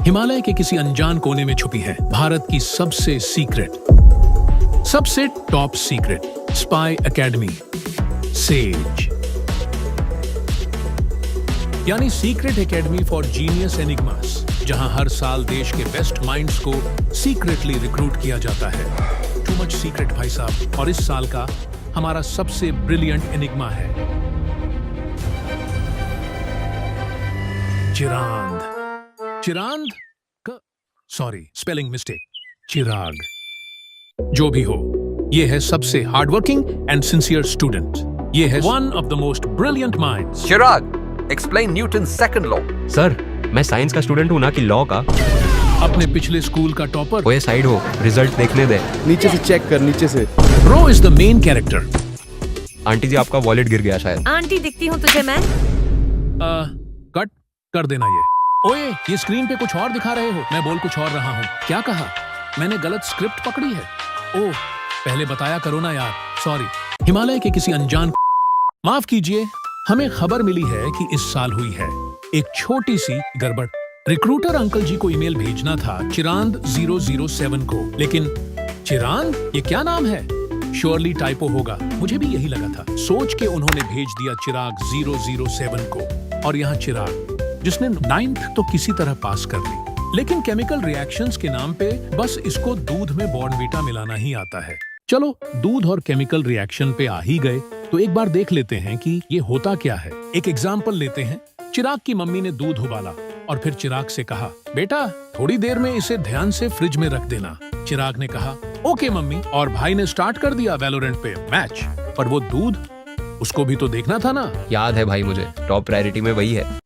हिमालय के किसी अनजान कोने में छुपी है भारत की सबसे top secret spy academy SAGE, यानी secret academy for genius enigmas, जहां हर साल देश के बेस्ट माइंड्स को सीक्रेटली रिक्रूट किया जाता है। टू मच सीक्रेट भाई साहब। और इस साल का हमारा सबसे ब्रिलियंट एनिग्मा है चिरांद सॉरी, स्पेलिंग मिस्टेक, चिराग। जो भी हो, ये है सबसे हार्डवर्किंग एंड सिंसियर स्टूडेंट। ये है one of the most brilliant minds. Chirag, explain Newton's second law. Sir, मैं साइंस का स्टूडेंट हूँ ना कि लॉ का। अपने पिछले स्कूल का टॉपर। वो साइड हो, रिजल्ट देखने दे। नीचे से चेक कर, नीचे से। Bro is the main character. Aunty ji, आपका वॉलेट गिर गया शायद। आंटी दिखती हूँ तुझे मैं? कट कर देना ये। ओए, ये स्क्रीन पे कुछ और दिखा रहे हो, मैं बोल कुछ और रहा हूँ। क्या कहा? मैंने गलत स्क्रिप्ट पकड़ी है। ओह, पहले बताया करो ना यार, सॉरी। हिमालय के किसी अनजान, माफ कीजिए, हमें खबर मिली है कि इस साल हुई है एक छोटी सी गड़बड़। रिक्रूटर अंकल जी को ईमेल भेजना था चिरांद 007 को, लेकिन चिरांद ये क्या नाम है? श्योरली टाइपो होगा, मुझे भी यही लगा था। सोच के उन्होंने भेज दिया चिराग 007 को। और यहाँ चिराग, जिसने 9th तो किसी तरह पास कर ली, लेकिन केमिकल रिएक्शंस के नाम पे बस इसको दूध में बॉर्नवीटा मिलाना ही आता है। चलो, दूध और केमिकल रिएक्शन पे आ ही गए तो एक बार देख लेते हैं कि ये होता क्या है। एक एग्जाम्पल लेते हैं। चिराग की मम्मी ने दूध उबाला और फिर चिराग से कहा, बेटा थोड़ी देर में इसे ध्यान से फ्रिज में रख देना। चिराग ने कहा, ओके मम्मी, और भाई ने स्टार्ट कर दिया वैलोरेंट पे मैच। पर वो दूध, उसको भी तो देखना था ना। याद है भाई मुझे, टॉप प्रायोरिटी में वही है।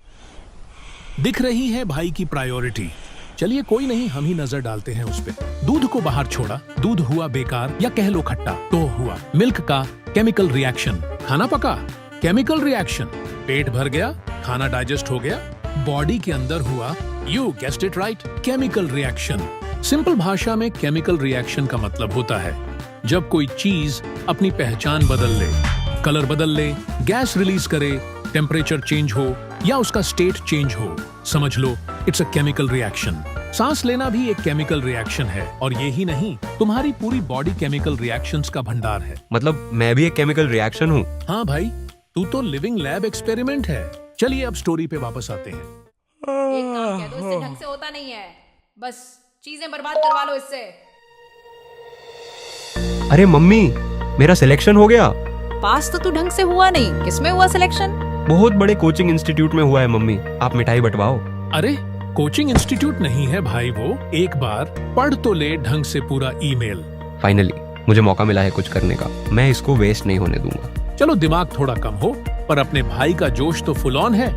दिख रही है भाई की प्रायोरिटी। चलिए कोई नहीं, हम ही नजर डालते हैं उस पे। दूध को बाहर छोड़ा, दूध हुआ बेकार या कह लो खट्टा, तो हुआ मिल्क का केमिकल रिएक्शन। खाना पका, केमिकल रिएक्शन। पेट भर गया, खाना डाइजेस्ट हो गया, बॉडी के अंदर हुआ, you guessed it right, chemical reaction. Simple भाषा में केमिकल रिएक्शन का मतलब होता है जब कोई चीज अपनी पहचान बदल ले, कलर बदल ले, गैस रिलीज करे, टेम्परेचर चेंज हो या उसका स्टेट चेंज हो। समझ लो, इट्स अ केमिकल रिएक्शन। सांस लेना भी एक केमिकल रिएक्शन है, और ये ही नहीं, तुम्हारी पूरी बॉडी केमिकल रिएक्शंस का भंडार है। मतलब मैं भी एक केमिकल रिएक्शन हूँ? हाँ भाई, तू तो लिविंग लैब एक्सपेरिमेंट है। चलिए अब स्टोरी पे वापस आते हैं। एक काम कह दो, इससे ढंग से होता नहीं है, बस चीजें बर्बाद करवा लो इससे। अरे मम्मी, मेरा सिलेक्शन हो गया। पास तो तू ढंग से हुआ नहीं, किसमें हुआ सिलेक्शन? बहुत बड़े कोचिंग इंस्टीट्यूट में हुआ है मम्मी, आप मिठाई बंटवाओ। अरे कोचिंग इंस्टीट्यूट नहीं है भाई वो, एक बार पढ़ तो ले ढंग से पूरा ईमेल। फाइनली मुझे मौका मिला है कुछ करने का, मैं इसको वेस्ट नहीं होने दूंगा। चलो, दिमाग थोड़ा कम हो, पर अपने भाई का जोश तो फुल ऑन है।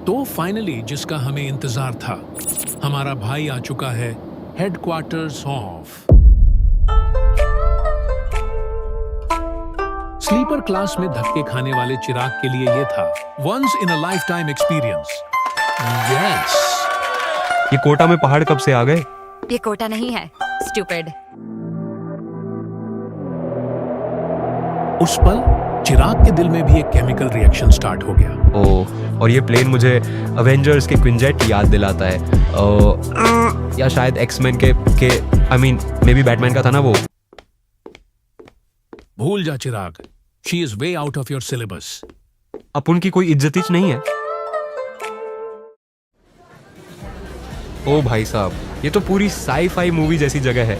तो फाइनली जिसका हमें इंतजार था, हमारा भाई आ चुका है हेडक्वार्टर्स ऑफ। स्लीपर क्लास में धक्के खाने वाले चिराग के लिए ये था once in a lifetime experience. Yes. ये कोटा में पहाड़ कब से आ गए? ये कोटा नहीं है, स्टूपिड। उस पल चिराग के दिल में भी एक केमिकल रिएक्शन स्टार्ट हो गया। ओह, और ये प्लेन मुझे अवेंजर्स के क्विंजेट याद दिलाता है, या शायद एक्समैन के I mean maybe Batman का था ना वो। भूल जा Chirag, she is way out of your syllabus. अपन की कोई इज्जत नहीं है। ओ भाई साहब, ये तो पूरी साई-फाई मूवी जैसी जगह है।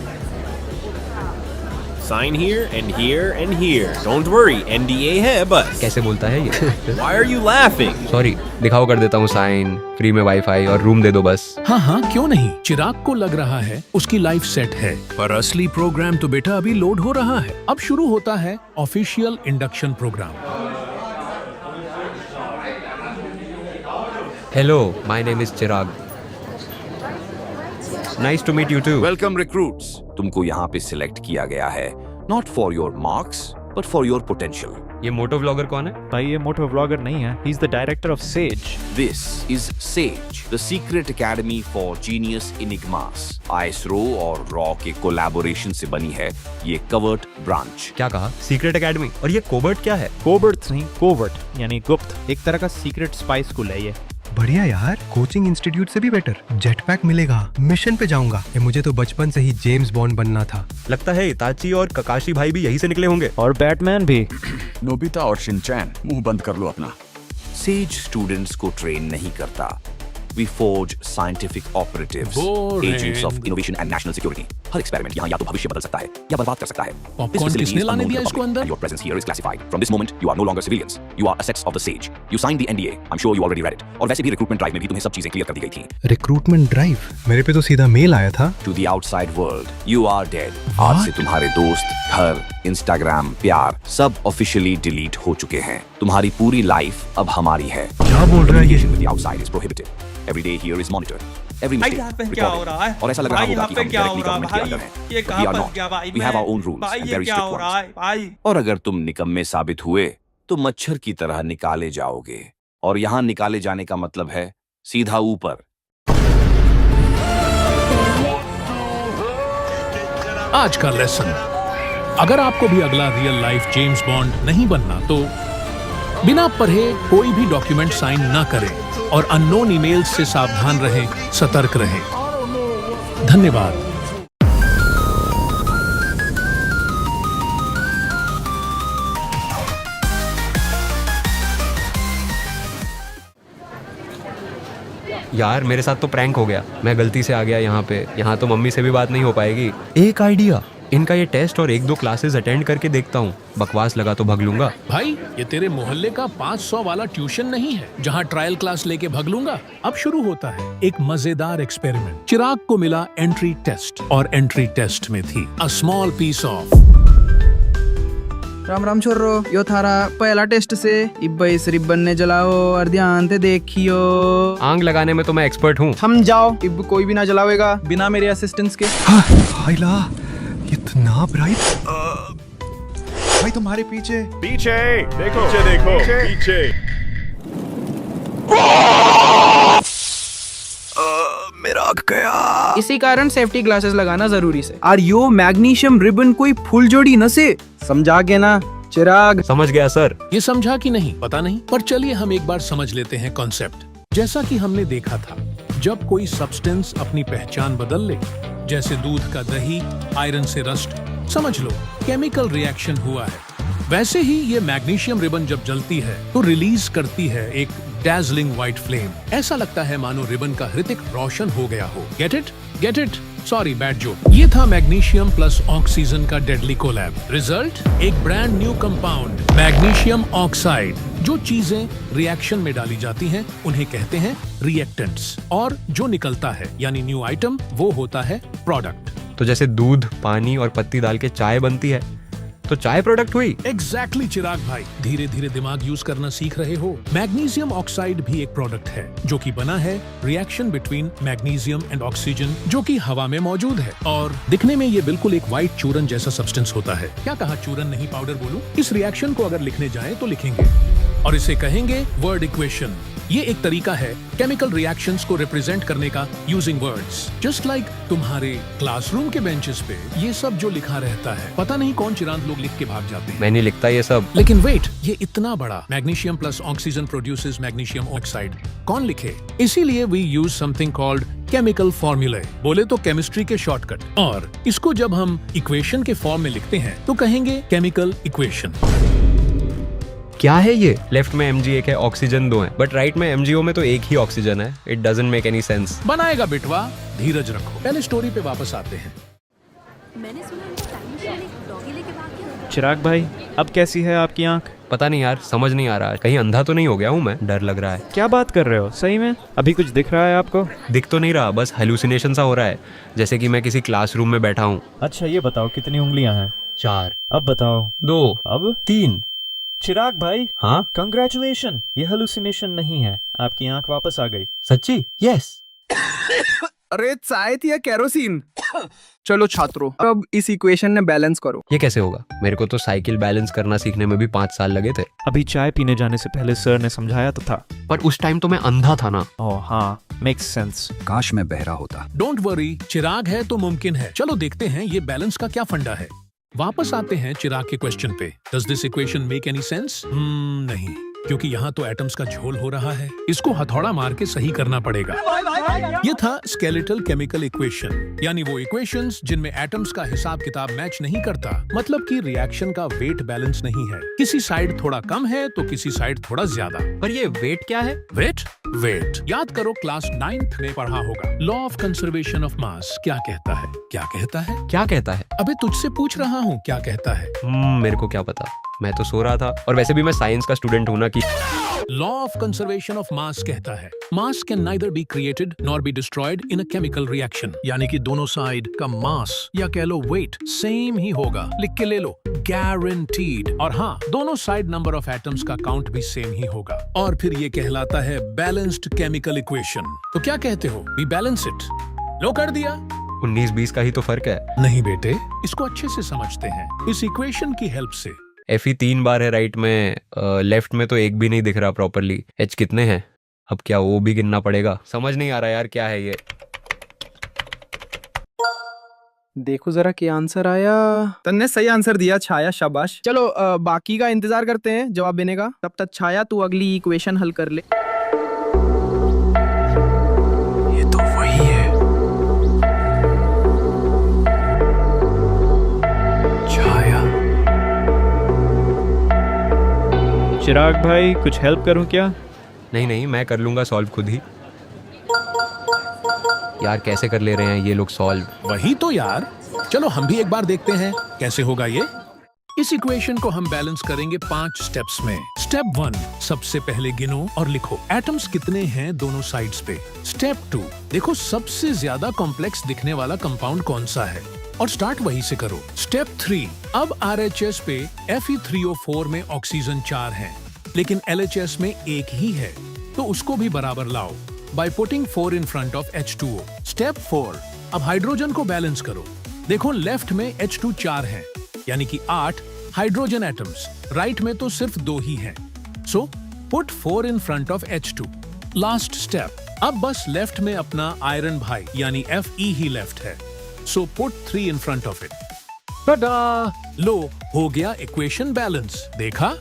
Sign here and here and here. Don't worry, NDA है बस। कैसे बोलता है ये? Why are you laughing? Sorry, दिखाओ कर देता हूँ साइन, फ्री में वाईफाई और रूम दे दो बस। हाँ हाँ, क्यों नहीं। चिराग को लग रहा है उसकी लाइफ सेट है, पर असली प्रोग्राम तो बेटा अभी लोड हो रहा है। अब शुरू होता है official induction program. Hello, my name is Chirag. Nice to meet you too. Welcome recruits, तुमको यहाँ पे सिलेक्ट किया गया है not for your marks but for your potential. ये मोटो व्लॉगर कौन है? भाई ये मोटो व्लॉगर नहीं है, he is the director of SAGE. This is SAGE, the secret academy for genius enigmas. ISRO और रॉ के कोलैबोरेशन से बनी है ये कवर्ट ब्रांच। क्या कहा? Secret academy? और ये कोवर्ट क्या है? कोवर्ट नहीं, कोवर्ट यानी गुप्त, एक तरह का सीक्रेट स्पाई स्कूल है ये। बढ़िया यार, कोचिंग इंस्टीट्यूट से भी बेटर। जेट पैक मिलेगा, मिशन पे जाऊंगा। मुझे तो बचपन से ही जेम्स बॉन्ड बनना था। लगता है इताची और ककाशी भाई भी यहीं से निकले होंगे। और बैटमैन भी। नोबिता और शिनचैन, मुंह बंद कर लो अपना। सेज स्टूडेंट्स को ट्रेन नहीं करता। We forge scientific operatives, Boring. agents of innovation and national security. Her experiment यहाँ या तो भविष्य बदल सकता है या बर्बाद कर सकता है। Popcorn This facility किसने is लाने unknown to दिया the इसको public, अंदर? and your presence here is classified. From this moment, you are no longer civilians. You are assets of the Sage. You signed the NDA. I'm sure you already read it. और वैसे भी recruitment drive में भी तुम्हें सब चीजें clear कर दी गई थी। Recruitment drive? मेरे पे तो सीधा मेल आया था। To the outside world, you are dead. आज से तुम्हारे दोस्त, घर, इंस्टाग्राम, प्यार सब ऑफिशियली डिलीट हो चुके हैं। तुम्हारी पूरी लाइफ अब हमारी है। क्या बोल रहा है ये? Communication with the outside is prohibited. Every day here is monitored. Every mistake recorded. और ऐसा लग रहा होगा कि हम डायरेक्टली गवर्नमेंट के अंदर हैं। But we are not. We have our own rules and very strict ones. और अगर तुम निकम्मे साबित हुए तो मच्छर की तरह निकाले जाओगे। और यहाँ निकाले जाने का मतलब है सीधा ऊपर। आज का लेसन, अगर आपको भी अगला रियल लाइफ जेम्स बॉन्ड नहीं बनना तो बिना पढ़े कोई भी डॉक्यूमेंट साइन ना करें और अननोन ईमेल से सावधान रहें, सतर्क रहें। धन्यवाद। यार मेरे साथ तो प्रैंक हो गया। मैं गलती से आ गया यहाँ पे। यहाँ तो मम्मी से भी बात नहीं हो पाएगी। एक आइडिया, इनका ये टेस्ट और 1-2 क्लासेस अटेंड करके देखता हूँ। बकवास लगा तो भग लूंगा। भाई, ये तेरे मोहल्ले का 500 वाला ट्यूशन नहीं है जहाँ ट्रायल क्लास लेके भग लूंगा। अब शुरू होता है एक मजेदार एक्सपेरिमेंट। चिराग को मिला एंट्री टेस्ट और एंट्री टेस्ट में थी a small piece of. Ram Ram छोरो, यो थारा पहला टेस्ट से। इब्बा इस रिबन ने जलाओ और ध्यान से देखियो। आग लगाने में तो मैं एक्सपर्ट हूँ। थम जाओ, इब कोई भी ना जलावेगा बिना मेरे असिस्टेंस के। हाइला, इतना ब्राइट। भाई तुम्हारे पीछे। पीछे देखो, पीछे देखो, पीछे। मेरा आग गया। इसी कारण सेफ्टी ग्लासेस लगाना जरूरी से। और यो मैग्नीशियम रिबन कोई फुल जोड़ी न से, समझा के ना चिराग? समझ गया सर। ये समझा कि नहीं पता नहीं, पर चलिए हम एक बार समझ लेते हैं कॉन्सेप्ट। जैसा कि हमने देखा था, जब कोई सब्सटेंस अपनी पहचान बदल ले, जैसे दूध का दही आयरन से रस्ट, समझ लो केमिकल रिएक्शन हुआ है। वैसे ही ये मैग्नीशियम रिबन जब जलती है तो रिलीज करती है एक डैज़लिंग व्हाइट फ्लेम। ऐसा लगता है मानो रिबन का हृतिक रोशन हो गया हो। Get it? Get it? Sorry, bad joke. ये था मैग्नीशियम प्लस ऑक्सीजन का डेडली कोलैब। रिजल्ट, एक brand new compound magnesium oxide. जो चीजें रिएक्शन में डाली जाती हैं उन्हें कहते हैं रिएक्टेंट्स, और जो निकलता है यानी न्यू आइटम वो होता है प्रोडक्ट। तो जैसे दूध, पानी और पत्ती डाल के चाय बनती है तो चाय प्रोडक्ट हुई। एग्जैक्टली चिराग भाई, धीरे धीरे दिमाग यूज करना सीख रहे हो। मैग्नीशियम ऑक्साइड भी एक प्रोडक्ट है जो कि बना है reaction between magnesium and oxygen, जो कि हवा में मौजूद है। और दिखने में ये बिल्कुल एक व्हाइट चूरन जैसा सब्सटेंस होता है। क्या कहा, चूरन नहीं पाउडर बोलूं? इस रिएक्शन को अगर लिखने जाएं तो लिखेंगे और इसे कहेंगे वर्ड इक्वेशन। ये एक तरीका है केमिकल रिएक्शंस को रिप्रेजेंट करने का यूजिंग वर्ड्स। जस्ट लाइक तुम्हारे क्लासरूम के बेंचेस पे ये सब जो लिखा रहता है, पता नहीं कौन चिरांद लोग लिख के भाग जाते हैं। मैं नहीं लिखता ये सब। लेकिन वेट, ये इतना बड़ा magnesium plus oxygen produces magnesium oxide, कौन लिखे? इसीलिए we use something called chemical formulae, बोले तो केमिस्ट्री के शॉर्टकट। और इसको जब हम इक्वेशन के फॉर्म में लिखते हैं तो कहेंगे केमिकल इक्वेशन। क्या है ये? लेफ्ट में Mg एक है, ऑक्सीजन 2 है, बट राइट में MgO में तो एक ही ऑक्सीजन है। It doesn't make any sense. बनाएगा बिटवा, धीरज रखो। पहले स्टोरी पे वापस आते हैं। मैंने सुना है टाइम मशीन एक डॉगी लेके भाग गया। चिराग भाई, अब कैसी है आपकी आंख? पता नहीं यार, समझ नहीं आ रहा। कहीं अंधा तो नहीं हो गया हूँ मैं? डर लग रहा है। क्या बात कर रहे हो? सही में अभी कुछ दिख रहा है आपको? दिख तो नहीं रहा, बस हेलुसिनेशन सा हो रहा है, जैसे कि मैं किसी क्लासरूम में बैठा हूँ। अच्छा ये बताओ, कितनी उंगलियां हैं? 4। अब बताओ। 2। अब 3। चिराग भाई, हाँ कंग्रेचुलेशन, ये हेलुसिनेशन नहीं है, आपकी आंख वापस आ गई। सच्ची? यस। अरे चाय थी या केरोसिन? चलो छात्रों, अब इस इक्वेशन ने बैलेंस करो। ये कैसे होगा? मेरे को तो साइकिल बैलेंस करना सीखने में भी 5 साल लगे थे। अभी चाय पीने जाने से पहले सर ने समझाया तो था। पर उस टाइम तो मैं अंधा था ना। ओह हाँ, मेक्स सेंस। काश मैं बहरा होता। डोंट वरी, चिराग है तो मुमकिन है। चलो देखते हैं ये बैलेंस का क्या फंडा है। वापस आते हैं चिराग के क्वेश्चन पे। Does this equation make any sense? नहीं। क्योंकि यहाँ तो एटम्स का झोल हो रहा है। इसको हथौड़ा मार के सही करना पड़ेगा। ये था स्केलेटल केमिकल इक्वेशन, यानी वो इक्वेशंस जिनमें एटम्स का हिसाब किताब मैच नहीं करता, मतलब कि रिएक्शन का वेट बैलेंस नहीं है। किसी साइड थोड़ा कम है तो किसी साइड थोड़ा ज्यादा। पर ये वेट क्या है? वेट याद करो, क्लास 9th में पढ़ा होगा। Law of conservation of mass क्या कहता है? क्या कहता है? अबे तुझसे पूछ रहा हूँ, क्या कहता है? मेरे को क्या पता, मैं तो सो रहा था। और वैसे भी मैं साइंस का स्टूडेंट हूं ना कि law of conservation of mass कहता है मास can neither be created nor be destroyed in a chemical reaction, यानी कि दोनों साइड का मास या कह लो वेट सेम ही होगा। लिख के ले लो, गारंटीड। और हाँ, दोनों साइड नंबर ऑफ एटम्स का काउंट भी सेम ही होगा। और फिर ये कहलाता है बैलेंस्ड केमिकल इक्वेशन। तो क्या कहते हो? We balance it. लो कर दिया। 19-20 का ही तो फर्क है। नहीं बेटे, इसको अच्छे से समझते हैं इस इक्वेशन की हेल्प से। Fe 3 बार है राइट में, लेफ्ट में तो एक भी नहीं दिख रहा प्रॉपरली। H कितने हैं? अब क्या वो भी गिनना पड़ेगा? समझ नहीं आ रहा यार, क्या है ये? देखो जरा क्या आंसर आया। तन्ने सही आंसर दिया छाया, शाबाश। चलो बाकी का इंतजार करते हैं जवाब देने का। तब तक छाया तू अगली इक्वेशन हल कर ले। ये तो वही है। छाया। चिराग भाई कुछ हेल्प करूं क्या? नहीं, मैं कर लूंगा सॉल्व खुद ही। यार कैसे कर ले रहे हैं ये लोग सॉल्व? वही तो यार। चलो हम भी एक बार देखते हैं कैसे होगा ये। इस इक्वेशन को हम बैलेंस करेंगे 5 स्टेप्स में। स्टेप 1, सबसे पहले गिनो और लिखो एटम्स कितने हैं दोनों साइड्स पे। स्टेप 2, देखो सबसे ज्यादा कॉम्प्लेक्स दिखने वाला कंपाउंड कौन सा है और स्टार्ट वहीं से करो। स्टेप 3, अब RHS पे Fe3O4 में ऑक्सीजन 4 है, लेकिन LHS में 1 ही है, तो उसको भी बराबर लाओ by putting 4 in front of H2O। Step 4, अब हाइड्रोजन को बैलेंस करो। देखो लेफ्ट में H2 4 है, यानी कि 8 हाइड्रोजन एटम्स, राइट में तो सिर्फ 2 ही हैं, so put 4 in front of H2। Last step, अब बस लेफ्ट में अपना आयरन भाई यानी Fe ही लेफ्ट है, so put 3 in front of it. Tada! लो, हो गया इक्वेशन बैलेंस। देखा,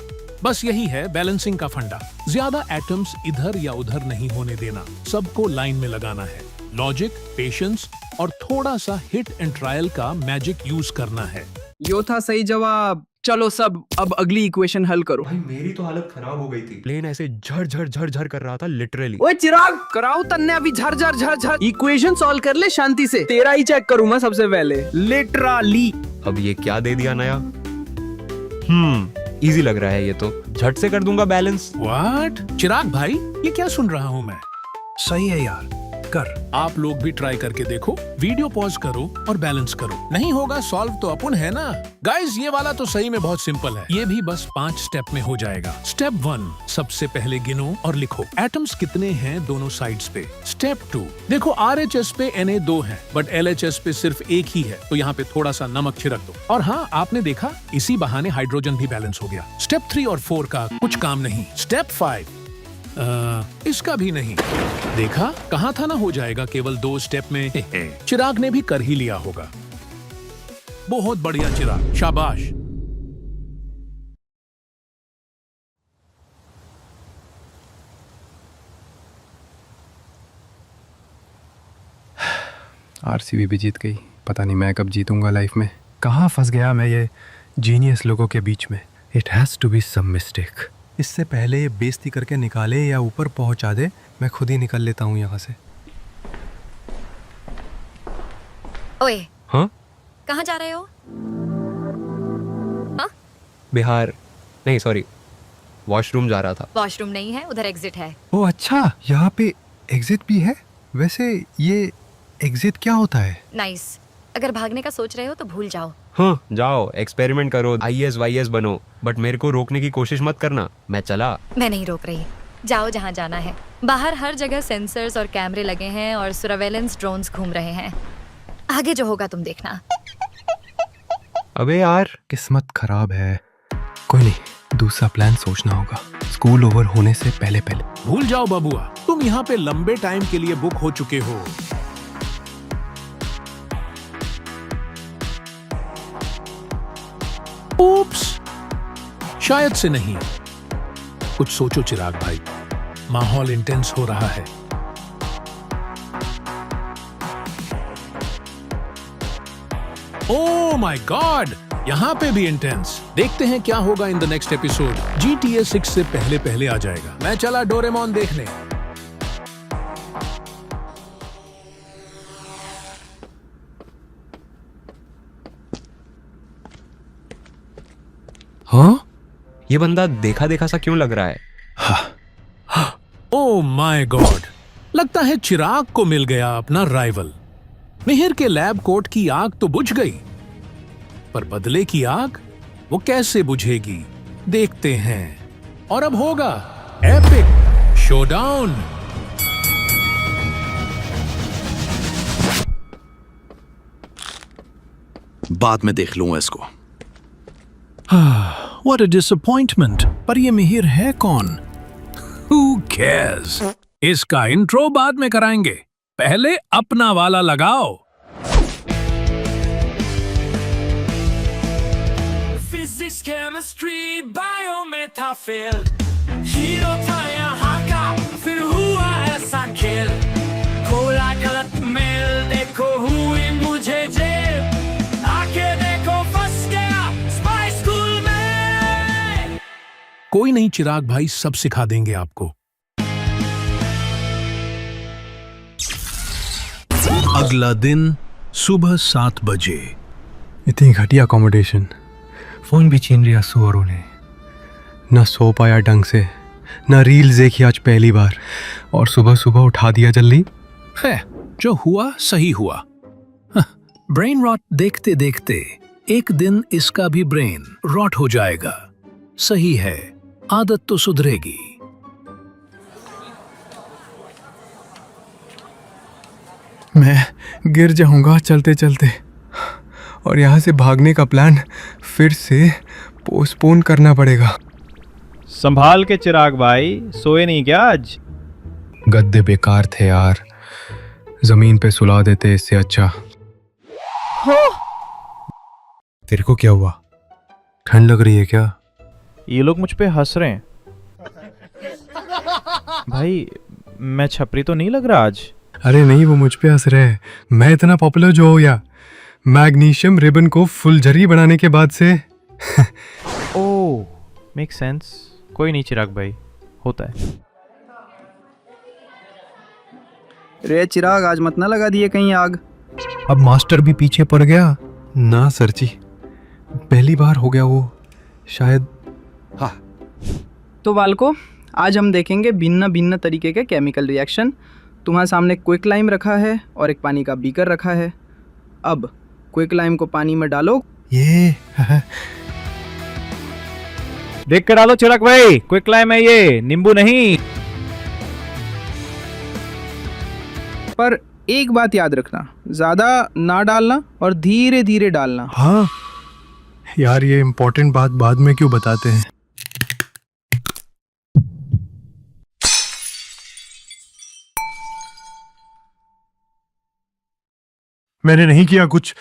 बस यही है बैलेंसिंग का फंडा। ज्यादा एटम्स इधर या उधर नहीं होने देना, सबको लाइन में लगाना है। लॉजिक, पेशेंस और थोड़ा सा हिट एंड ट्रायल का मैजिक यूज करना है। यो था सही जवाब। चलो सब अब अगली इक्वेशन हल करो। भाई मेरी तो हालत खराब हो गई थी। प्लेन ऐसे झर कर रहा था लिटरली। ओए चिराग, कराओ तन्ने अभी झर। इक्वेशन सॉल्व कर ले शांति से। तेरा ही चेक करूँ मैं सबसे पहले, लिटरली। अब ये क्या दे दिया नया? इजी लग रहा है ये तो। झट से कर दूंगा बैलेंस। व्हाट? चिराग भाई, ये क्या सुन रहा हूँ मैं? सही है यार, कर। आप लोग भी ट्राई करके देखो, वीडियो पॉज करो और बैलेंस करो। नहीं होगा सॉल्व तो अपन है ना। गाइस, ये वाला तो सही में बहुत सिंपल है, ये भी बस 5 स्टेप में हो जाएगा। स्टेप 1, सबसे पहले गिनो और लिखो एटम्स कितने हैं दोनों साइड्स पे। स्टेप 2, देखो RHS पे Na2 है, बट LHS पे सिर्फ 1 ही है, तो यहाँ पे थोड़ा सा नमक छिड़क दो। और हाँ, आपने देखा, इसी बहाने हाइड्रोजन भी बैलेंस हो गया। स्टेप 3 और 4 का कुछ काम नहीं। स्टेप 5, इसका भी नहीं। देखा, कहा था ना हो जाएगा केवल 2 स्टेप में। चिराग ने भी कर ही लिया होगा। बहुत बढ़िया चिराग, शाबाश। RCB भी जीत गई। पता नहीं मैं कब जीतूंगा लाइफ में। कहाँ फंस गया मैं ये जीनियस लोगों के बीच में। It has to be some mistake. इससे पहले ये बेइज्जती करके निकाले या ऊपर पहुंचा दे, मैं खुद ही निकल लेता हूँ यहाँ से। ओए, हाँ? कहाँ जा रहे हो? हाँ? बिहार नहीं, सॉरी, वॉशरूम जा रहा था। वॉशरूम नहीं है, उधर एग्जिट है। ओ अच्छा, यहाँ पे एग्जिट भी है। वैसे ये एग्जिट क्या होता है? नाइस। अगर भागने का सोच रहे हो तो भूल जाओ। हाँ, जाओ एक्सपेरिमेंट करो, IAS YAS बनो, बट मेरे को रोकने की कोशिश मत करना। मैं चला। मैं नहीं रोक रही, जाओ जहाँ जाना है। बाहर हर जगह सेंसर्स और कैमरे लगे हैं और सर्वेलेंस ड्रोन्स घूम रहे हैं। आगे जो होगा तुम देखना। अबे यार, किस्मत खराब है। कोई नहीं, दूसरा प्लान सोचना होगा। स्कूल ओवर होने से पहले। भूल जाओ बबुआ, तुम यहाँ पे लंबे टाइम के लिए बुक हो चुके हो। उप्स, शायद से नहीं। कुछ सोचो चिराग भाई, माहौल इंटेंस हो रहा है। ओह माय गॉड, यहाँ पे भी इंटेंस। देखते हैं क्या होगा in the next episode. GTA 6 से पहले आ जाएगा। मैं चला डोरेमोन देखने। हाँ, ये बंदा देखा देखा सा क्यों लग रहा है? ओह माय गॉड, लगता है चिराग को मिल गया अपना राइवल। मिहिर के लैब कोट की आग तो बुझ गई, पर बदले की आग वो कैसे बुझेगी, देखते हैं। और अब होगा एपिक शोडाउन। बाद में देख लूंगा इसको। What a disappointment। पर ये मिहिर है कौन? Who cares? इसका इंट्रो बाद में कराएंगे, पहले अपना वाला लगाओ। फिजिक्स, केमिस्ट्री, बायो में था फेल, हीरो था यहाँ का, फिर हुआ ऐसा खेल, खोला गलत मेल, देखो हुई मुझे जेल, आके देखो फंस गया स्पाई स्कूल में। कोई नहीं चिराग भाई, सब सिखा देंगे आपको। अगला दिन सुबह 7 बजे। इतनी घटिया अकोमोडेशन, फोन भी छीन लिया सुअरों ने। न सो पाया ढंग से, न रील्स देखी आज पहली बार, और सुबह सुबह उठा दिया जल्दी। है, जो हुआ सही हुआ। ब्रेन रॉट देखते देखते एक दिन इसका भी ब्रेन रॉट हो जाएगा। सही है, आदत तो सुधरेगी। मैं गिर जाऊंगा चलते चलते, और यहाँ से भागने का प्लान फिर से पोस्टपोन करना पड़ेगा। संभाल के चिराग भाई, सोए नहीं क्या आज? गद्दे बेकार थे यार, जमीन पे सुला देते इससे अच्छा। तेरे को क्या हुआ? ठंड लग रही है क्या? ये लोग मुझ पे हंस रहे हैं। भाई मैं छपरी तो नहीं लग रहा आज? अरे नहीं, वो मुझ पे हंस रहे हैं। मैं इतना पॉपुलर जो हो गया मैग्नीशियम रिबन को फुलझड़ी बनाने के बाद से। ओह, मेक सेंस। कोई नहीं चिराग भाई, होता है। रे चिराग, आज मत ना लगा दिए कहीं आग। अब मास्टर भी पीछे पड़ गया ना सर जी, पहली बार हो गया वो शायद। हाँ, तो बालको, आज हम देखेंगे भिन्न भिन्न तरीके के केमिकल रिएक्शन। तुम्हारे सामने क्विक लाइम रखा है और एक पानी का बीकर रखा है। अब क्विक लाइम को पानी में डालो। ये देख कर डालो चिराग भाई, क्विक लाइम है ये, नींबू नहीं। पर एक बात याद रखना, ज्यादा ना डालना और धीरे धीरे डालना। हाँ यार, ये इम्पोर्टेंट बात बाद में क्यों बताते हैं? मैंने नहीं किया कुछ।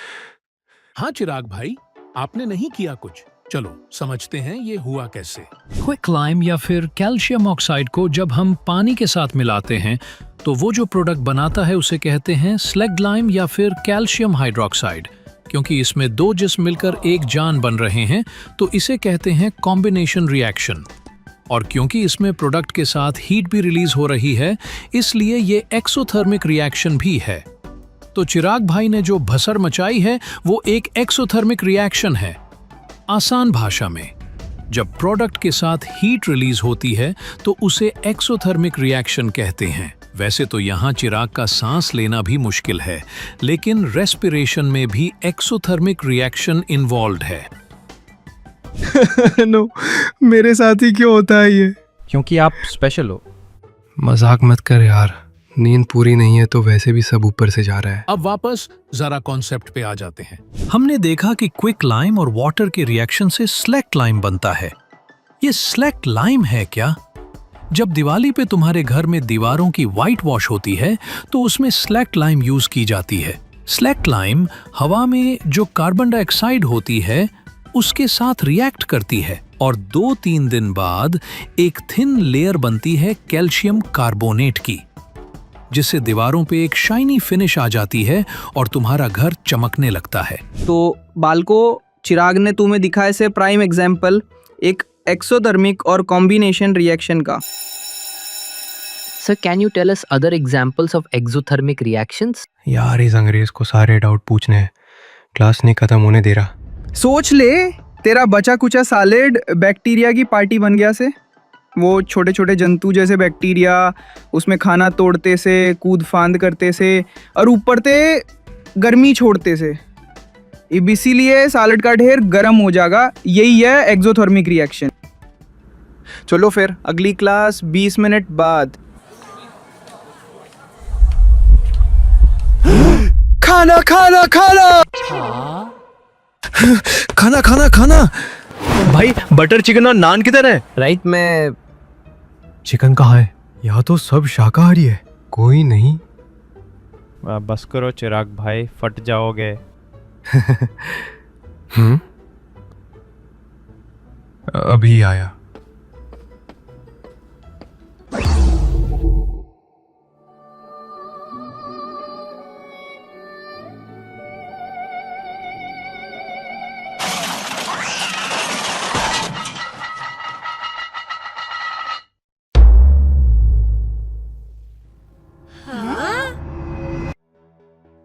हाँ चिराग भाई, आपने नहीं किया कुछ। चलो समझते हैं ये हुआ कैसे। क्विक लाइम या फिर कैल्शियम ऑक्साइड को जब हम पानी के साथ मिलाते हैं तो वो जो प्रोडक्ट बनाता है उसे कहते हैं स्लैग लाइम या फिर कैल्शियम हाइड्रोक्साइड। क्योंकि इसमें दो जिस्म मिलकर एक जान बन रहे हैं तो इसे कहते हैं कॉम्बिनेशन रिएक्शन। और क्योंकि इसमें प्रोडक्ट के साथ हीट भी रिलीज हो रही है, इसलिए ये एक्सोथर्मिक रिएक्शन भी है। तो चिराग भाई ने जो भसड़ मचाई है वो एक एक्सोथर्मिक रिएक्शन है। आसान भाषा में, जब प्रोडक्ट के साथ हीट रिलीज होती है तो उसे एक्सोथर्मिक रिएक्शन कहते हैं। वैसे तो यहाँ चिराग का सांस लेना भी मुश्किल है, लेकिन रेस्पिरेशन में भी एक्सोथर्मिक रिएक्शन इन्वॉल्व है। नो, मेरे साथ ही क्यों होता है ये? क्योंकि आप स्पेशल हो। मजाक मत कर यार, नींद पूरी नहीं है तो वैसे भी सब ऊपर से जा रहा है। अब वापस जरा कॉन्सेप्ट पे आ जाते हैं। हमने देखा कि क्विक लाइम और वाटर के रिएक्शन से स्लैक्ट लाइम बनता है। ये स्लैक्ट लाइम है क्या? जब दिवाली पे तुम्हारे घर में दीवारों की व्हाइट वॉश होती है तो उसमें स्लैक्ट लाइम यूज की जाती है। स्लैक्ट लाइम हवा में जो कार्बन डाइऑक्साइड होती है उसके साथ रिएक्ट करती है और 2-3 दिन बाद एक थिन लेयर बनती है कैल्शियम कार्बोनेट की, जिससे दीवारों पे एक शाइनी फिनिश आ जाती है और तुम्हारा घर चमकने लगता है। तो बालको, चिराग ने तुम्हें दिखाया से प्राइम एग्जाम्पल एक एक्सोथर्मिक और कॉम्बिनेशन रिएक्शन का। Sir, can you tell us other examples of exothermic reactions? यार इस अंग्रेज को सारे डाउट पूछने हैं, क्लास नहीं खत्म होने दे रहा। सोच ले, तेरा बचा कुचा सैलेड बैक्टीरिया की पार्टी बन गया से। वो छोटे छोटे जंतु जैसे बैक्टीरिया उसमें खाना तोड़ते से, कूद फांद करते से और ऊपर ते गर्मी छोड़ते से। अब इसीलिए सैलेड का ढेर गर्म हो जाएगा। यही है एक्सोथर्मिक रिएक्शन। चलो फिर अगली क्लास 20 मिनट बाद। खाना खाना खाना खाना खाना खाना। भाई बटर चिकन और नान किधर है? राइट में। चिकन कहाँ है? यहाँ तो सब शाकाहारी है। कोई नहीं। बस करो चिराग भाई, फट जाओगे। अभी आया।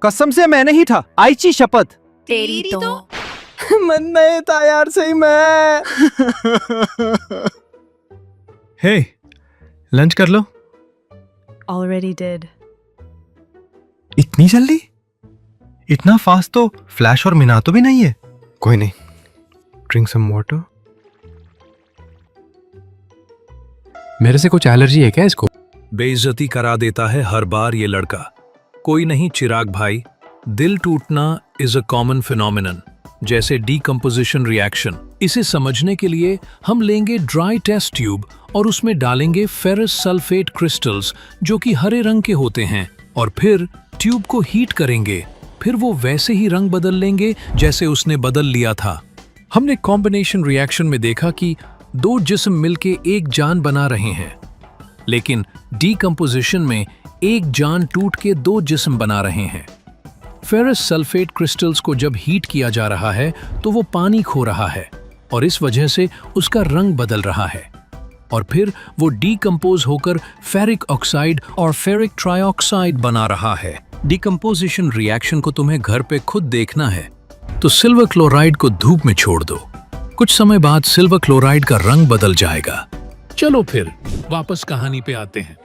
कसम से मैं नहीं था, आईची शपथ। तेरी तो मन नहीं था यार, सही मैं। हे, लंच कर लो। Already did. इतनी जल्दी? इतना फास्ट तो फ्लैश और मिनातो भी नहीं है। कोई नहीं, ड्रिंक सम वाटर। मेरे से कुछ एलर्जी है क्या इसको? बेइज्जती करा देता है हर बार ये लड़का। कोई नहीं चिराग भाई, दिल टूटना इज अ कॉमन फिनोमिनन, जैसे डीकम्पोजिशन रिएक्शन। इसे समझने के लिए हम लेंगे ड्राई टेस्ट ट्यूब और उसमें डालेंगे फेरस सल्फेट क्रिस्टल्स जो कि हरे रंग के होते हैं, और फिर ट्यूब को हीट करेंगे। फिर वो वैसे ही रंग बदल लेंगे जैसे उसने बदल लिया था। हमने कॉम्बिनेशन रिएक्शन में देखा कि 2 जिस्म मिलके एक जान बना रहे हैं, लेकिन डीकम्पोजिशन में एक जान टूट के 2 जिस्म बना रहे हैं। फेरस सल्फेट क्रिस्टल्स को जब हीट किया जा रहा है तो वो पानी खो रहा है और इस वजह से उसका रंग बदल रहा है, और फिर वो डीकम्पोज होकर फेरिक ऑक्साइड और फेरिक ट्राइऑक्साइड बना रहा है। डीकम्पोजिशन रिएक्शन को तुम्हें घर पे खुद देखना है तो सिल्वर क्लोराइड को धूप में छोड़ दो। कुछ समय बाद सिल्वर क्लोराइड का रंग बदल जाएगा। चलो फिर वापस कहानी पे आते हैं।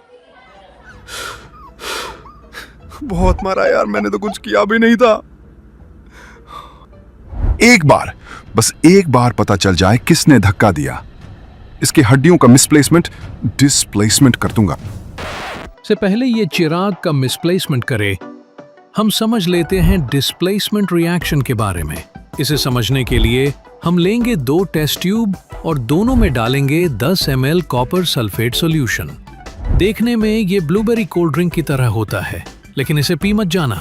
बहुत मारा यार, मैंने तो कुछ किया भी नहीं था। एक बार, बस एक बार पता चल जाए किसने धक्का दिया, इसकी हड्डियों का मिसप्लेसमेंट डिस्प्लेसमेंट कर दूंगा। से पहले ये चिराग का मिसप्लेसमेंट करे, हम समझ लेते हैं डिस्प्लेसमेंट रिएक्शन के बारे में। इसे समझने के लिए हम लेंगे 2 टेस्ट ट्यूब और दोनों में डालेंगे 10 ml कॉपर सल्फेट सॉल्यूशन। देखने में ये ब्लूबेरी कोल्ड ड्रिंक की तरह होता है, लेकिन इसे पी मत जाना।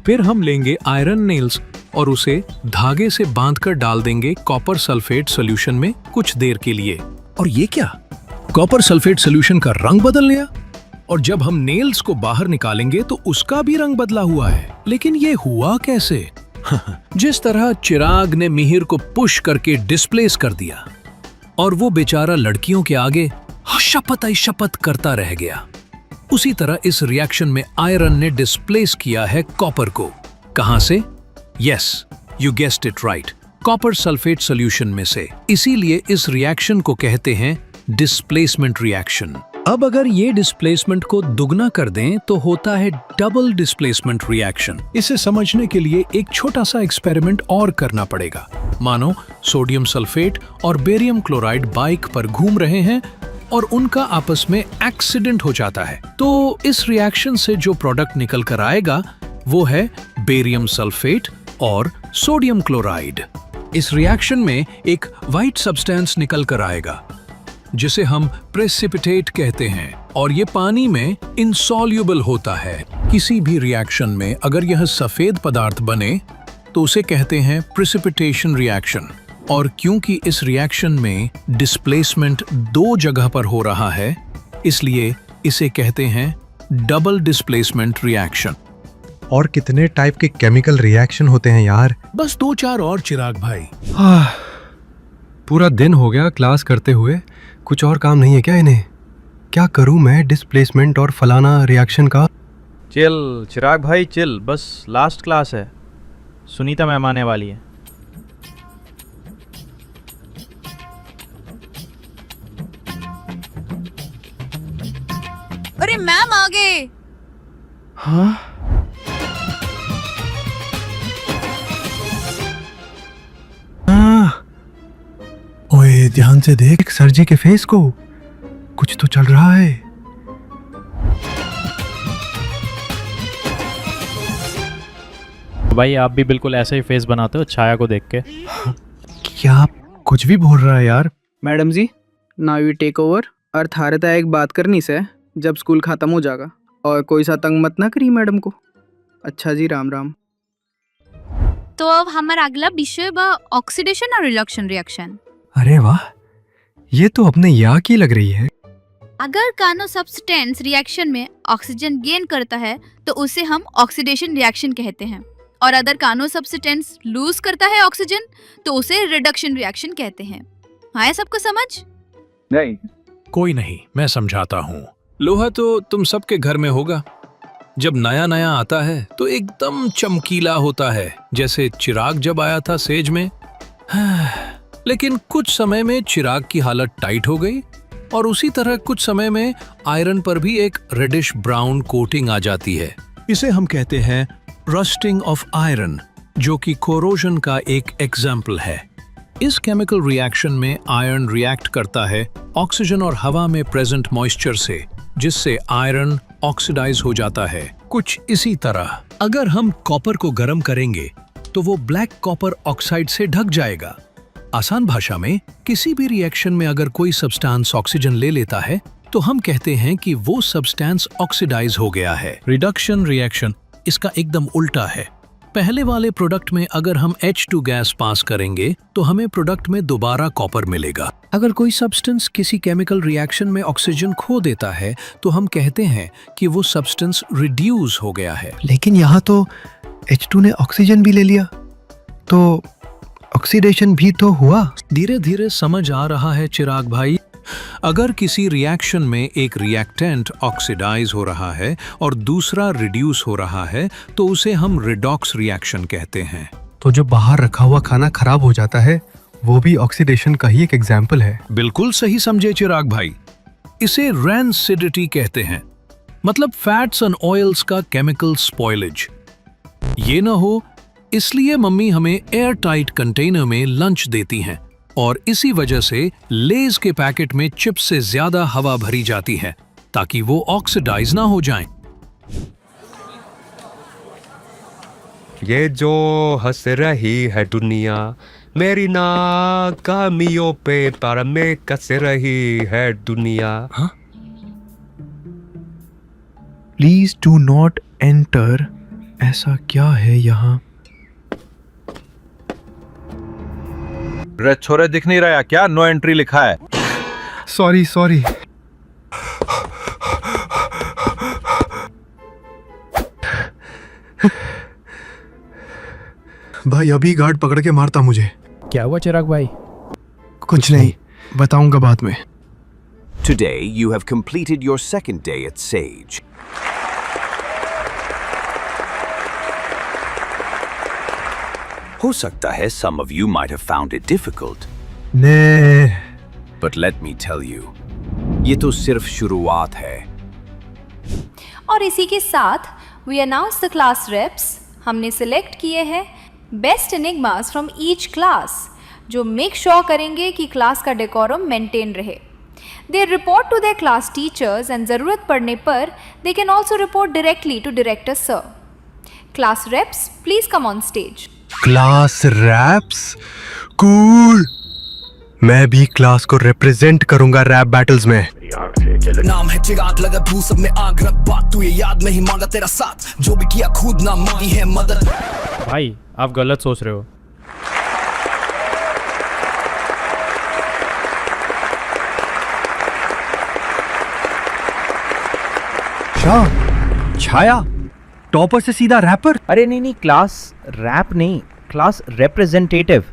फिर हम लेंगे आयरन नेल्स और उसे धागे से बांधकर डाल देंगे कॉपर सल्फेट सॉल्यूशन में कुछ देर के लिए। और ये क्या, कॉपर सल्फेट सॉल्यूशन का रंग बदल गया, और जब हम नेल्स को बाहर निकालेंगे तो उसका भी रंग बदला हुआ है। लेकिन ये हुआ कैसे? जिस तरह चिराग ने मिहिर को पुश करके डिस्प्लेस कर दिया और वो बेचारा लड़कियों के आगे शपथ करता रह गया, उसी तरह इस रिएक्शन में आयरन ने डिस्प्लेस किया है कॉपर को। कहां से? Yes, you guessed it right, copper sulphate solution में से। इसीलिए इस रिएक्शन को कहते हैं डिस्प्लेसमेंट रिएक्शन। अब अगर ये डिस्प्लेसमेंट को दुगना कर दें तो होता है डबल डिस्प्लेसमेंट रिएक्शन। इसे समझने के लिए एक छोटा सा एक्सपेरिमेंट और करना पड़ेगा। मानो सोडियम सल्फेट और बेरियम क्लोराइड बाइक पर घूम रहे हैं और उनका आपस में एक्सीडेंट हो जाता है, तो इस रिएक्शन से जो प्रोडक्ट निकल कर आएगा वो है बेरियम सल्फेट और सोडियम क्लोराइड। इस रिएक्शन में एक वाइट सब्सटेंस निकल कर आएगा जिसे हम प्रेसिपिटेट कहते हैं, और ये पानी में इनसॉल्युबल होता है। किसी भी रिएक्शन में अगर यह सफेद पदार्थ बने तो उसे कहते हैं प्रिसिपिटेशन रिएक्शन। और क्योंकि इस रिएक्शन में डिस्प्लेसमेंट दो जगह पर हो रहा है, इसलिए इसे कहते हैं डबल डिस्प्लेसमेंट रिएक्शन। और कितने टाइप के केमिकल रिएक्शन होते हैं यार? बस 2-4 और चिराग भाई। पूरा दिन हो गया क्लास करते हुए, कुछ और काम नहीं है क्या इन्हें? क्या करूं मैं डिस्प्लेसमेंट और फलाना रिएक्शन का? चिल चिराग भाई चिल, बस लास्ट क्लास है, सुनीता मैम आने वाली है। अरे मैम आ गए। हाँ ओए ध्यान से देख सर जी के फेस को, कुछ तो चल रहा है। भाई आप भी बिल्कुल ऐसा ही फेस बनाते हो छाया को देख के। क्या कुछ भी बोल रहा है यार? Madam ji, now you take over. अर्थारता एक बात करनी से जब स्कूल खत्म हो जाएगा, और कोई सा तंग मत ना करी मैडम को। अच्छा जी, राम राम। तो अब हमारा अगला विषय बा ऑक्सीडेशन और रिडक्शन रिएक्शन। अरे वाह, ये तो अपने यहाँ की लग रही है। अगर कानो सब्सटेंस रिएक्शन में ऑक्सीजन गेन करता है तो उसे हम ऑक्सीडेशन रिएक्शन कहते हैं, और अगर कानो सब्सटेंस लूज करता है ऑक्सीजन तो उसे रिडक्शन रिएक्शन कहते हैं। आया सबको समझ? नहीं, कोई नहीं, मैं समझाता हूँ। लोहा तो तुम सबके घर में होगा। जब नया नया आता है तो एकदम चमकीला होता है, जैसे चिराग जब आया था सेज में। लेकिन कुछ समय में चिराग की हालत टाइट हो गई, और उसी तरह कुछ समय में आयरन पर भी एक रेडिश ब्राउन कोटिंग आ जाती है। इसे हम कहते हैं रस्टिंग ऑफ आयरन, जो कि कोरोजन का एक एग्जाम्पल है। इस केमिकल रिएक्शन में आयरन रिएक्ट करता है ऑक्सीजन और हवा में प्रेजेंट मॉइस्चर से, जिससे आयरन ऑक्सीडाइज हो जाता है। कुछ इसी तरह अगर हम कॉपर को गर्म करेंगे तो वो ब्लैक कॉपर ऑक्साइड से ढक जाएगा। आसान भाषा में, किसी भी रिएक्शन में अगर कोई सब्सटेंस ऑक्सीजन ले लेता है तो हम कहते हैं कि वो सब्सटेंस ऑक्सीडाइज हो गया है। रिडक्शन रिएक्शन इसका एकदम उल्टा है। पहले वाले प्रोडक्ट में अगर हम H2 गैस पास करेंगे तो हमें प्रोडक्ट में दोबारा कॉपर मिलेगा। अगर कोई सब्सटेंस किसी केमिकल रिएक्शन में ऑक्सीजन खो देता है तो हम कहते हैं कि वो सब्सटेंस रिड्यूस हो गया है। लेकिन यहाँ तो H2 ने ऑक्सीजन भी ले लिया, तो ऑक्सीडेशन भी तो हुआ। धीरे धीरे समझ आ रहा है चिराग भाई। अगर किसी रिएक्शन में एक रिएक्टेंट ऑक्सीडाइज हो रहा है और दूसरा रिड्यूस हो रहा है तो उसे हम रिडॉक्स रिएक्शन कहते हैं। तो जो बाहर रखा हुआ खाना खराब हो जाता है वो भी ऑक्सीडेशन का ही एक एग्जाम्पल है। बिल्कुल सही समझे चिराग भाई। इसे रैंसिडिटी कहते हैं, मतलब फैट्स एंड ऑयल्स का केमिकल स्पॉइलेज। ये ना हो इसलिए मम्मी हमें एयर टाइट कंटेनर में लंच देती हैं, और इसी वजह से लेज के पैकेट में चिप्स से ज्यादा हवा भरी जाती है ताकि वो ऑक्सीडाइज ना हो जाएं। ये जो हंस रही है दुनिया मेरी नाकामियों पे पर में कस रही है दुनिया। हाँ? Please do not enter. ऐसा क्या है यहाँ? रे छोरे दिख नहीं रहा क्या? नो एंट्री लिखा है। सॉरी। भाई अभी गार्ड पकड़ के मारता मुझे। क्या हुआ चिराग भाई? कुछ नहीं, बताऊंगा बाद में। Today you have completed your second day at Sage. हो सकता है some of you might have found it difficult. ने But let me tell you, ये तो सिर्फ शुरुआत है। और इसी के साथ we announce the class reps। हमने सिलेक्ट किए हैं best enigmas from each class, जो मेक श्योर करेंगे कि क्लास का डेकोरम मेंटेन रहे। They report to their class teachers and ज़रूरत पड़ने पर they can also report directly to director sir. Class reps please come on stage. Class reps? Cool. मैं भी क्लास को रिप्रेजेंट करूंगा रैप बैटल्स में। नाम है चिराग, लगा तू सब में आग रख बात, तू ये याद नहीं मांगा तेरा साथ, जो भी किया खुद ना मांगी है मदद। भाई आप गलत सोच रहे हो। छाया टॉपर से सीधा रैपर। अरे नहीं, क्लास रैप नहीं, क्लास रिप्रेजेंटेटिव।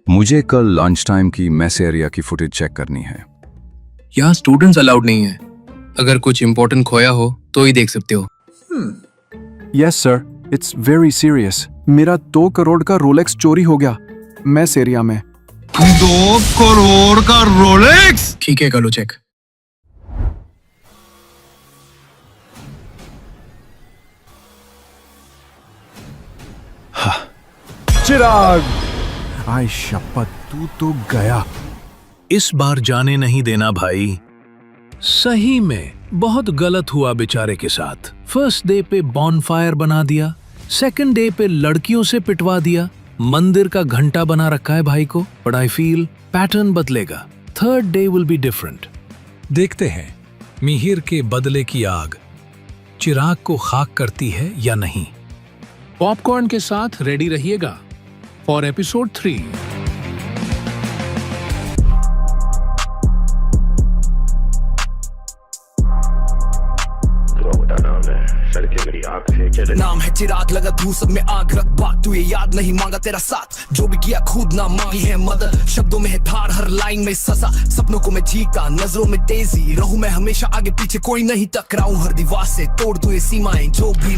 मुझे कल लंच टाइम की मेस एरिया की फुटेज चेक करनी है। यहाँ स्टूडेंट्स अलाउड नहीं है। अगर कुछ इम्पोर्टेंट खोया हो तो ही देख सकते हो। Yes sir, it's very serious. मेरा 2 करोड़ का रोलेक्स चोरी हो गया मेस एरिया में। 2 करोड़ का रोलेक्स? ठीक है, करो चेक। चिराग, आय शपथ, तू तो गया। इस बार जाने नहीं देना भाई। सही में बहुत गलत हुआ बेचारे के साथ। फर्स्ट डे पे बॉनफायर बना दिया, सेकंड डे पे लड़कियों से पिटवा दिया, मंदिर का घंटा बना रखा है भाई को। बट आई फील पैटर्न बदलेगा। Third day will be different. देखते हैं मिहिर के बदले की आग चिराग को खाक करती है या नहीं। पॉपकॉर्न के साथ रेडी रहिएगा फॉर एपिसोड 3। नाम है चिराग, लगा तू सब में आग, रख बात तू ये याद, नहीं मांगा तेरा साथ, जो भी किया खुद ना मांगी है मदद। शब्दों में है धार, हर लाइन में सजा, सपनों को मैं जीता, नजरों में तेजी, रहूं मैं हमेशा आगे पीछे, कोई नहीं टकराऊं हर दीवार से, तोड़ दूं ये सीमाएं जो भी